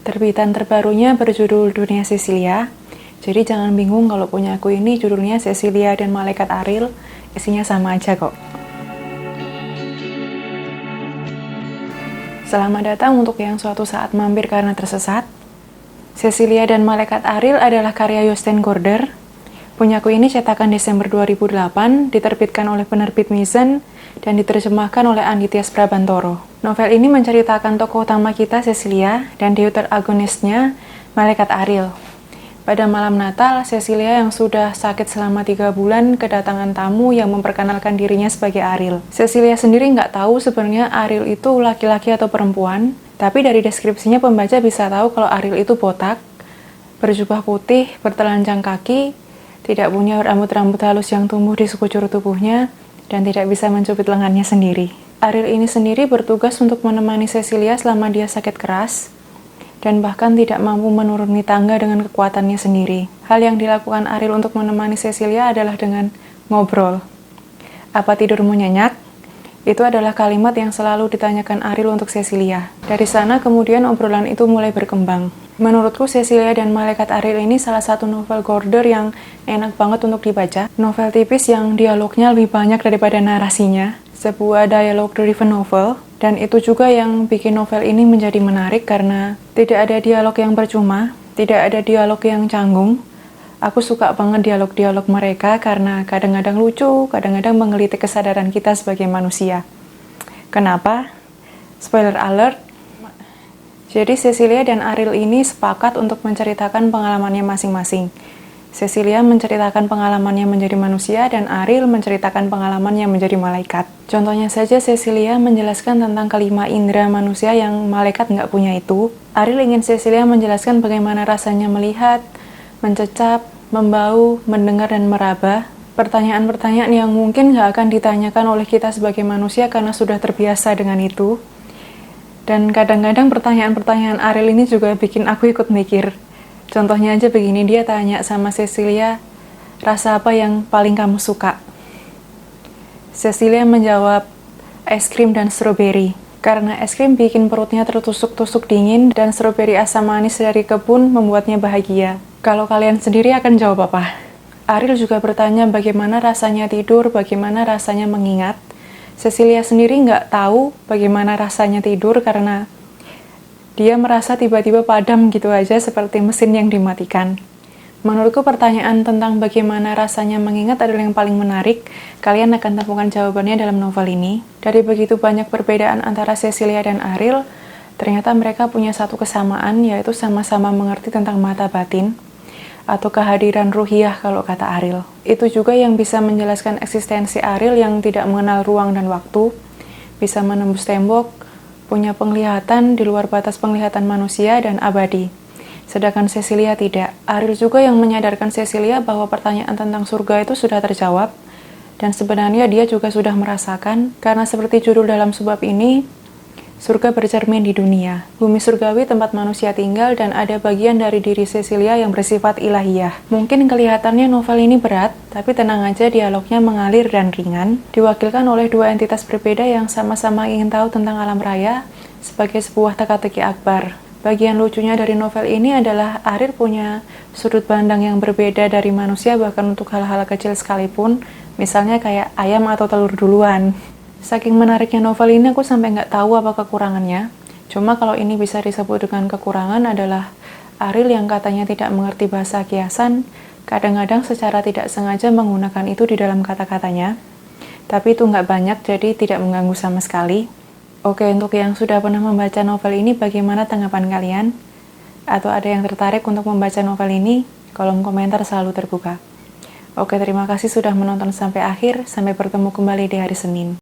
Terbitan terbarunya berjudul Dunia Cecilia. Jadi jangan bingung kalau punya aku ini judulnya Cecilia dan Malaikat Ariel, isinya sama aja kok. Selamat datang untuk yang suatu saat mampir karena tersesat. Cecilia dan Malaikat Ariel adalah karya Jostein Gaarder. Punyaku ini cetakan Desember 2008, diterbitkan oleh penerbit Mizzen, dan diterjemahkan oleh Andi Tias Prabantoro. Novel ini menceritakan tokoh utama kita, Cecilia, dan deuter agonisnya, Malaikat Ariel. Pada malam Natal, Cecilia yang sudah sakit selama 3 bulan kedatangan tamu yang memperkenalkan dirinya sebagai Ariel. Cecilia sendiri nggak tahu sebenarnya Ariel itu laki-laki atau perempuan, tapi dari deskripsinya pembaca bisa tahu kalau Ariel itu botak, berjubah putih, bertelanjang kaki, tidak punya rambut-rambut halus yang tumbuh di sekujur tubuhnya, dan tidak bisa mencubit lengannya sendiri. Ariel ini sendiri bertugas untuk menemani Cecilia selama dia sakit keras, dan bahkan tidak mampu menuruni tangga dengan kekuatannya sendiri. Hal yang dilakukan Ariel untuk menemani Cecilia adalah dengan ngobrol. Apa tidurmu nyenyak? Itu adalah kalimat yang selalu ditanyakan Ariel untuk Cecilia. Dari sana kemudian obrolan itu mulai berkembang. Menurutku Cecilia dan Malaikat Ariel ini salah satu novel Gaarder yang enak banget untuk dibaca. Novel tipis yang dialognya lebih banyak daripada narasinya. Sebuah dialog-driven novel. Dan itu juga yang bikin novel ini menjadi menarik karena tidak ada dialog yang percuma, tidak ada dialog yang canggung. Aku suka banget dialog-dialog mereka karena kadang-kadang lucu, kadang-kadang menggelitik kesadaran kita sebagai manusia. Kenapa? Spoiler alert. Jadi Cecilia dan Ariel ini sepakat untuk menceritakan pengalamannya masing-masing. Cecilia menceritakan pengalamannya menjadi manusia dan Ariel menceritakan pengalamannya menjadi malaikat. Contohnya saja Cecilia menjelaskan tentang kelima indera manusia yang malaikat nggak punya itu. Ariel ingin Cecilia menjelaskan bagaimana rasanya melihat, mencecap, membau, mendengar, dan meraba. Pertanyaan-pertanyaan yang mungkin nggak akan ditanyakan oleh kita sebagai manusia karena sudah terbiasa dengan itu. Dan kadang-kadang pertanyaan-pertanyaan Ariel ini juga bikin aku ikut mikir. Contohnya aja begini, dia tanya sama Cecilia, rasa apa yang paling kamu suka? Cecilia menjawab, es krim dan stroberi. Karena es krim bikin perutnya tertusuk-tusuk dingin dan stroberi asam manis dari kebun membuatnya bahagia. Kalau kalian sendiri akan jawab apa? Ariel juga bertanya bagaimana rasanya tidur, bagaimana rasanya mengingat. Cecilia sendiri nggak tahu bagaimana rasanya tidur karena dia merasa tiba-tiba padam gitu aja seperti mesin yang dimatikan. Menurutku pertanyaan tentang bagaimana rasanya mengingat adalah yang paling menarik. Kalian akan temukan jawabannya dalam novel ini. Dari begitu banyak perbedaan antara Cecilia dan Ariel, ternyata mereka punya satu kesamaan, yaitu sama-sama mengerti tentang mata batin, atau kehadiran ruhiyah kalau kata Ariel. Itu juga yang bisa menjelaskan eksistensi Ariel yang tidak mengenal ruang dan waktu, bisa menembus tembok, punya penglihatan di luar batas penglihatan manusia dan abadi. Sedangkan Cecilia tidak. Ariel juga yang menyadarkan Cecilia bahwa pertanyaan tentang surga itu sudah terjawab, dan sebenarnya dia juga sudah merasakan, karena seperti judul dalam subbab ini, surga bercermin di dunia. Bumi surgawi tempat manusia tinggal dan ada bagian dari diri Cecilia yang bersifat ilahiyah. Mungkin kelihatannya novel ini berat, tapi tenang aja dialognya mengalir dan ringan. Diwakilkan oleh dua entitas berbeda yang sama-sama ingin tahu tentang alam raya sebagai sebuah teka-teki akbar. Bagian lucunya dari novel ini adalah Ariel punya sudut pandang yang berbeda dari manusia bahkan untuk hal-hal kecil sekalipun, misalnya kayak ayam atau telur duluan. Saking menariknya novel ini aku sampai nggak tahu apa kekurangannya. Cuma kalau ini bisa disebut dengan kekurangan adalah Ariel yang katanya tidak mengerti bahasa kiasan, kadang-kadang secara tidak sengaja menggunakan itu di dalam kata-katanya. Tapi itu nggak banyak, jadi tidak mengganggu sama sekali. Oke, untuk yang sudah pernah membaca novel ini, bagaimana tanggapan kalian? Atau ada yang tertarik untuk membaca novel ini? Kolom komentar selalu terbuka. Oke, terima kasih sudah menonton sampai akhir. Sampai bertemu kembali di hari Senin.